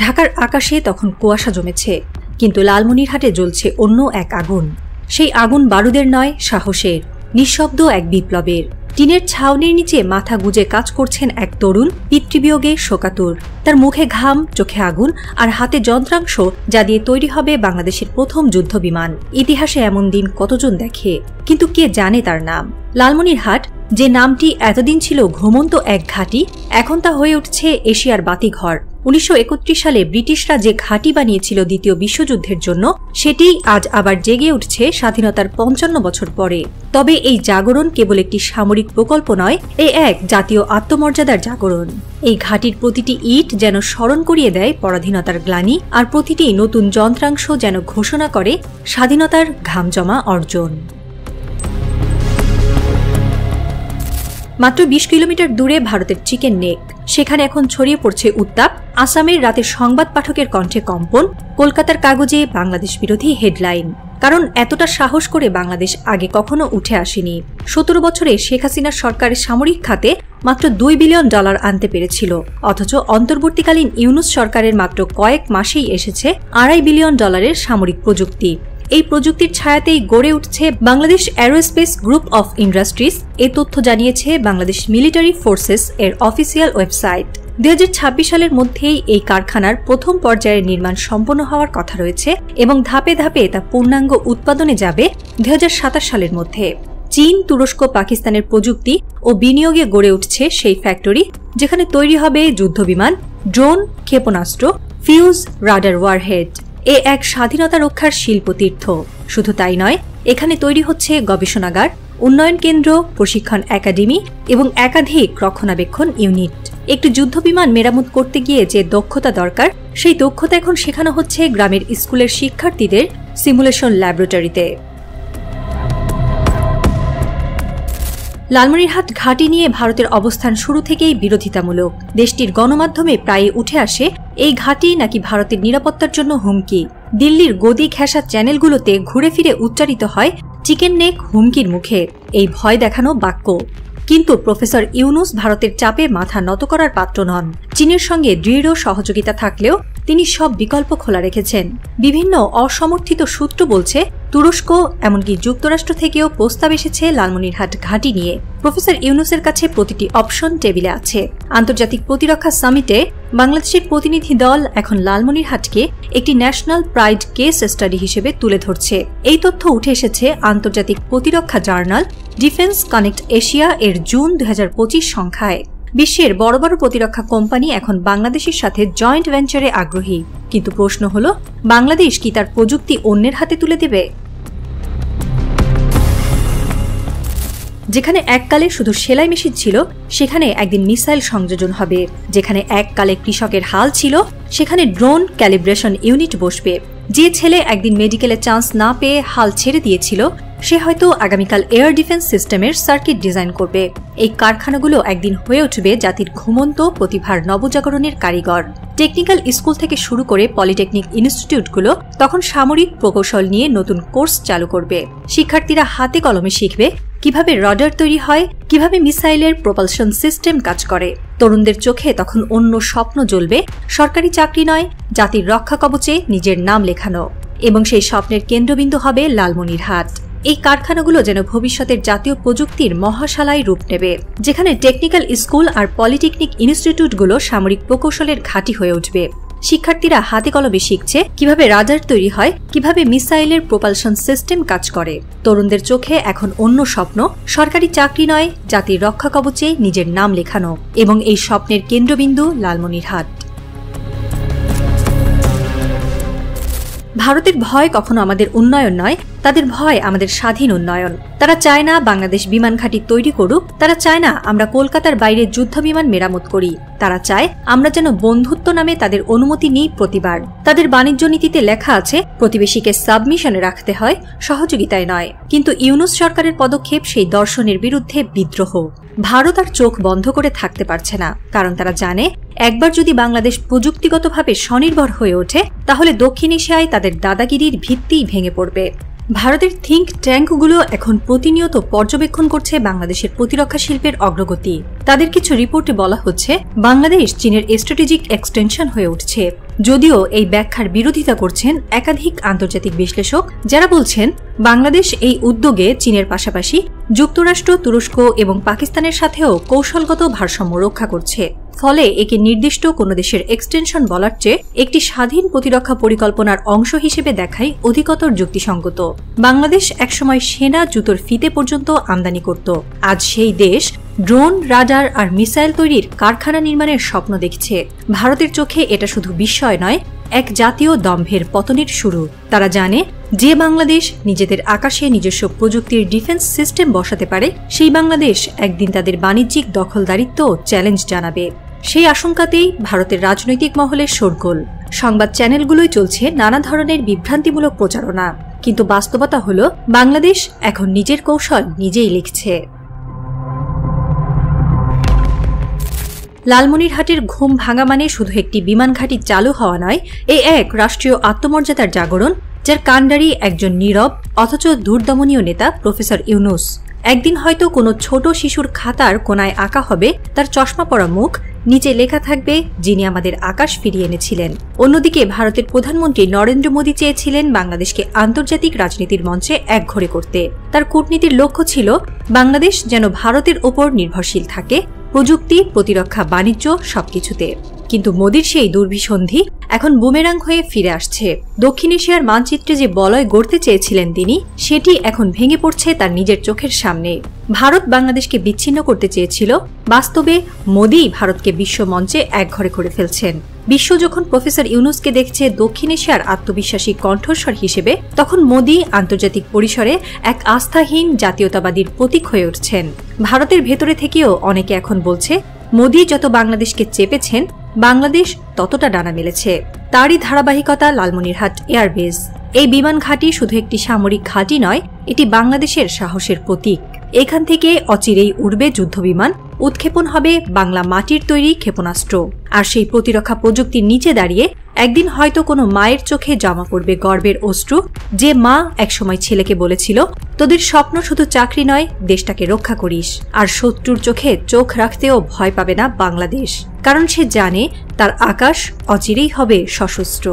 ঢাকার আকাশে তখন কুয়াশা জমেছে, কিন্তু লালমনিরহাটে জ্বলছে অন্য এক আগুন। সেই আগুন বারুদের নয়, সাহসের, নিঃশব্দ এক বিপ্লবের। টিনের ছাউনির নিচে মাথা গুজে কাজ করছেন এক তরুণ, পিতৃবিয়োগে শোকাতুর। তার মুখে ঘাম, চোখে আগুন আর হাতে যন্ত্রাংশ, যা দিয়ে তৈরি হবে বাংলাদেশের প্রথম যুদ্ধ বিমান। ইতিহাসে এমন দিন কতজন দেখে, কিন্তু কে জানে তার নাম? লালমনিরহাট, যে নামটি এতদিন ছিল ঘুমন্ত এক ঘাঁটি, এখন তা হয়ে উঠছে এশিয়ার বাতিঘর। 1931 সালে ব্রিটিশরা যে ঘাঁটি বানিয়েছিল দ্বিতীয় বিশ্বযুদ্ধের জন্য, সেটিই আজ আবার জেগে উঠছে স্বাধীনতার 55 বছর পরে। তবে এই জাগরণ কেবল একটি সামরিক প্রকল্প নয়, এক জাতীয় আত্মমর্যাদার জাগরণ। এই ঘাঁটির প্রতিটি ইট যেন স্মরণ করিয়ে দেয় পরাধীনতার গ্লানি, আর প্রতিটি নতুন যন্ত্রাংশ যেন ঘোষণা করে স্বাধীনতার ঘামজমা অর্জন। মাত্র 20 কিলোমিটার দূরে ভারতের চিকেন নেক, সেখানে এখন ছড়িয়ে পড়ছে উত্তাপ। আসামের রাতের সংবাদ পাঠকের কণ্ঠে কম্পন, কলকাতার কাগজে বাংলাদেশ বিরোধী হেডলাইন। কারণ এতটা সাহস করে বাংলাদেশ আগে কখনো উঠে আসেনি। 17 বছরে শেখ হাসিনার সরকারের সামরিক খাতে মাত্র $2 বিলিয়ন আনতে পেরেছিল, অথচ অন্তর্বর্তীকালীন ইউনূস সরকারের মাত্র কয়েক মাসেই এসেছে $2.5 বিলিয়ন সামরিক প্রযুক্তি। এই প্রযুক্তির ছায়াতেই গড়ে উঠছে Bangladesh aerospace group of industries. এই তথ্য জানিয়েছে বাংলাদেশ মিলিটারি ফোর্সেস এর অফিসিয়াল ওয়েবসাইট। 2026 সালের মধ্যেই এই কারখানার প্রথম পর্যায়ের নির্মাণ সম্পন্ন হওয়ার কথা রয়েছে এবং ধাপে ধাপে তা পূর্ণাঙ্গ উৎপাদনে যাবে 2027 সালের মধ্যে। চীন, তুরস্ক, পাকিস্তানের প্রযুক্তি ও বিনিয়োগে গড়ে উঠছে সেই ফ্যাক্টরি, যেখানে তৈরি হবে যুদ্ধবিমান, ড্রোন, ক্ষেপণাস্ত্র, ফিউজ, রাডার, ওয়ারহেড। এক স্বাধীনতা রক্ষার শিল্পতীর্থ। শুধু তাই নয়, এখানে তৈরি হচ্ছে গবেষণাগার, উন্নয়ন কেন্দ্র, প্রশিক্ষণ একাডেমি এবং একাধিক রক্ষণাবেক্ষণ ইউনিট। একটি যুদ্ধবিমান মেরামত করতে গিয়ে যে দক্ষতা দরকার, সেই দক্ষতা এখন শেখানো হচ্ছে গ্রামের স্কুলের শিক্ষার্থীদের সিমুলেশন ল্যাবরেটরিতে। লালমনিরহাট ঘাঁটি নিয়ে ভারতের অবস্থান শুরু থেকেই বিরোধিতামূলক। দেশটির গণমাধ্যমে প্রায়ই উঠে আসে এই ঘাঁটি নাকি ভারতের নিরাপত্তার জন্য হুমকি। দিল্লির গদি ঘেঁষা চ্যানেলগুলোতে ঘুরে ফিরে উচ্চারিত হয় চিকেন নেক হুমকির মুখে, এই ভয় দেখানো বাক্য। কিন্তু প্রফেসর ইউনূস ভারতের চাপে মাথা নত করার পাত্র নন। চীনের সঙ্গে দৃঢ় সহযোগিতা থাকলেও তিনি সব বিকল্প খোলা রেখেছেন। বিভিন্ন অসমর্থিত সূত্র বলছে, তুরস্ক, এমনকি যুক্তরাষ্ট্র থেকেও প্রস্তাব এসেছে লালমনিরহাট ঘাঁটি নিয়ে। প্রফেসর ইউনূসের কাছে প্রতিটি অপশন টেবিলে আছে। আন্তর্জাতিক প্রতিরক্ষা সামিটে বাংলাদেশের প্রতিনিধি দল এখন লালমনিরহাটকে একটি ন্যাশনাল প্রাইড কেস স্টাডি হিসেবে তুলে ধরছে। এই তথ্য উঠে এসেছে আন্তর্জাতিক প্রতিরক্ষা জার্নাল ডিফেন্স কানেক্ট এশিয়া এর জুন 2025 সংখ্যায়। বিশ্বের বড় বড় প্রতিরক্ষা কোম্পানি এখন বাংলাদেশের সাথে জয়েন্ট ভেঞ্চারে আগ্রহী। কিন্তু প্রশ্ন হল, বাংলাদেশ কি তার প্রযুক্তি অন্যের হাতে তুলে দেবে? যেখানে এককালে শুধু সেলাই মেশিন ছিল, সেখানে একদিন মিসাইল সংযোজন হবে। যেখানে এককালে কৃষকের হাল ছিল, সেখানে ড্রোন ক্যালিব্রেশন ইউনিট বসবে। যে ছেলে একদিন মেডিকেলে চান্স না পেয়ে হাল ছেড়ে দিয়েছিল, সে হয়তো আগামীকাল এয়ার ডিফেন্স সিস্টেমের সার্কিট ডিজাইন করবে। এই কারখানাগুলো একদিন হয়ে উঠবে জাতির ঘুমন্ত প্রতিভার নবজাগরণের কারিগর। টেকনিক্যাল স্কুল থেকে শুরু করে পলিটেকনিক ইনস্টিটিউটগুলো তখন সামরিক প্রকৌশল নিয়ে নতুন কোর্স চালু করবে। শিক্ষার্থীরা হাতে কলমে শিখবে কিভাবে রাডার তৈরি হয়, কিভাবে মিসাইলের প্রপালশন সিস্টেম কাজ করে। তরুণদের চোখে তখন অন্য স্বপ্ন জ্বলবে, সরকারি চাকরি নয়, জাতির রক্ষা কবচে নিজের নাম লেখানো। এবং সেই স্বপ্নের কেন্দ্রবিন্দু হবে লালমনিরহাট। এই কারখানাগুলো যেন ভবিষ্যতের জাতীয় প্রযুক্তির মহাশালায় রূপ নেবে, যেখানে টেকনিক্যাল স্কুল আর পলিটেকনিক ইনস্টিটিউটগুলো সামরিক প্রকৌশলের ঘাঁটি হয়ে উঠবে। শিক্ষার্থীরা হাতে কলমে শিখছে কিভাবে রাডার তৈরি হয়, কিভাবে মিসাইলের প্রপালশন সিস্টেম কাজ করে। তরুণদের চোখে এখন অন্য স্বপ্ন, সরকারি চাকরি নয়, জাতির রক্ষা কবচে নিজের নাম লেখানো। এবং এই স্বপ্নের কেন্দ্রবিন্দু লালমনিরহাট। ভারতের ভয় কখনো আমাদের উন্নয়ন নয়, তাদের ভয় আমাদের স্বাধীন উন্নয়ন। তারা চায় না বাংলাদেশ বিমান ঘাঁটি তৈরি করুক, তারা চায় না আমরা কলকাতার বাইরে যুদ্ধ বিমান মেরামত করি। তারা চায় আমরা যেন বন্ধুত্ব নামে তাদের অনুমতি নিই প্রতিবার। তাদের বাণিজ্য নীতিতে লেখা আছে প্রতিবেশীকে সাবমিশনে রাখতে হয়, সহযোগিতায় নয়। কিন্তু ইউনূস সরকারের পদক্ষেপ সেই দর্শনের বিরুদ্ধে বিদ্রোহ। ভারত আর চোখ বন্ধ করে থাকতে পারছে না, কারণ তারা জানে একবার যদি বাংলাদেশ প্রযুক্তিগতভাবে স্বনির্ভর হয়ে ওঠে, তাহলে দক্ষিণ এশিয়ায় তাদের দাদাগিরির ভিত্তিই ভেঙে পড়বে। ভারতের থিঙ্ক ট্যাঙ্কগুলো এখন প্রতিনিয়ত পর্যবেক্ষণ করছে বাংলাদেশের প্রতিরক্ষা শিল্পের অগ্রগতি। তাদের কিছু রিপোর্টে বলা হচ্ছে বাংলাদেশ চীনের স্ট্র্যাটেজিক এক্সটেনশন হয়ে উঠছে। যদিও এই ব্যাখ্যার বিরোধিতা করছেন একাধিক আন্তর্জাতিক বিশ্লেষক, যারা বলছেন বাংলাদেশ এই উদ্যোগে চীনের পাশাপাশি যুক্তরাষ্ট্র, তুরস্ক এবং পাকিস্তানের সাথেও কৌশলগত ভারসাম্য রক্ষা করছে। ফলে একে নির্দিষ্ট কোনো দেশের এক্সটেনশন বলার চেয়ে একটি স্বাধীন প্রতিরক্ষা পরিকল্পনার অংশ হিসেবে দেখাই অধিকতর যুক্তিসঙ্গত। বাংলাদেশ একসময় সেনা, জুতোর ফিতে পর্যন্ত আমদানি করত। আজ সেই দেশ ড্রোন, রাডার আর মিসাইল তৈরির কারখানা নির্মাণের স্বপ্ন দেখছে। ভারতের চোখে এটা শুধু বিস্ময় নয়, এক জাতীয় দম্ভের পতনের শুরু। তারা জানে, যে বাংলাদেশ নিজেদের আকাশে নিজস্ব প্রযুক্তির ডিফেন্স সিস্টেম বসাতে পারে, সেই বাংলাদেশ একদিন তাদের বাণিজ্যিক দখলদারিত্ব চ্যালেঞ্জ জানাবে। সেই আশঙ্কাতেই ভারতের রাজনৈতিক মহলে শোরগোল। সংবাদ চ্যানেলগুলোই চলছে নানা ধরনের বিভ্রান্তিমূলক প্রচারণা, কিন্তু বাস্তবতা হল বাংলাদেশ এখন নিজের কৌশল নিজেই লিখছে। লালমনিরহাটের ঘুম ভাঙা মানে শুধু একটি বিমান ঘাঁটি চালু হওয়া নয়, এই এক রাষ্ট্রীয় আত্মমর্যাদার জাগরণ, যার কাণ্ডারি একজন নীরব অথচ দূরদমনীয় নেতা প্রফেসর ইউনূস। একদিন হয়তো কোনো ছোট শিশুর খাতার কোনায় আঁকা হবে তার চশমা পরা মুখ, নিচে লেখা থাকবে, যিনি আমাদের আকাশ ফিরিয়ে এনেছিলেন। অন্যদিকে ভারতের প্রধানমন্ত্রী নরেন্দ্র মোদী চেয়েছিলেন বাংলাদেশকে আন্তর্জাতিক রাজনীতির মঞ্চে একঘরে করতে। তার কূটনীতির লক্ষ্য ছিল বাংলাদেশ যেন ভারতের ওপর নির্ভরশীল থাকে, প্রযুক্তি, প্রতিরক্ষা, বাণিজ্য সবকিছুতে। কিন্তু মোদির সেই দুর্বিসন্ধি এখন বুমেরাং হয়ে ফিরে আসছে। দক্ষিণ এশিয়ার মানচিত্রে যে বলয় গড়তে চেয়েছিলেন তিনি, সেটি এখন ভেঙে পড়ছে তার নিজের চোখের সামনে। ভারত বাংলাদেশকে বিচ্ছিন্ন করতে চেয়েছিল, বাস্তবে মোদি ভারতকে বিশ্ব মঞ্চে একঘরে করে ফেলছেন। বিশ্ব যখন প্রফেসর ইউনূসকে দেখছে দক্ষিণ এশিয়ার আত্মবিশ্বাসী কণ্ঠস্বর হিসেবে, তখন মোদি আন্তর্জাতিক পরিসরে এক আস্থাহীন জাতীয়তাবাদীর প্রতীক হয়ে উঠছেন। ভারতের ভেতরে থেকেও অনেকে এখন বলছে, মোদি যত বাংলাদেশকে চেপেছেন, বাংলাদেশ ততটা ডানা মেলেছে। তারই ধারাবাহিকতা লালমনিরহাট এয়ারবেস। এই বিমান ঘাঁটি শুধু একটি সামরিক ঘাঁটি নয়, এটি বাংলাদেশের সাহসের প্রতীক। এখান থেকে অচিরেই উড়বে যুদ্ধবিমান, উৎক্ষেপণ হবে বাংলা মাটির তৈরি ক্ষেপণাস্ত্র। আর সেই প্রতিরক্ষা প্রযুক্তির নিচে দাঁড়িয়ে একদিন হয়তো কোনো মায়ের চোখে জমা পড়বে গর্বের অশ্রু, যে মা একসময় ছেলেকে বলেছিল, তোদের স্বপ্ন শুধু চাকরি নয়, দেশটাকে রক্ষা করিস। আর শত্রুর চোখে চোখ রাখতেও ভয় পাবে না বাংলাদেশ, কারণ সে জানে তার আকাশ অচিরেই হবে সশস্ত্র।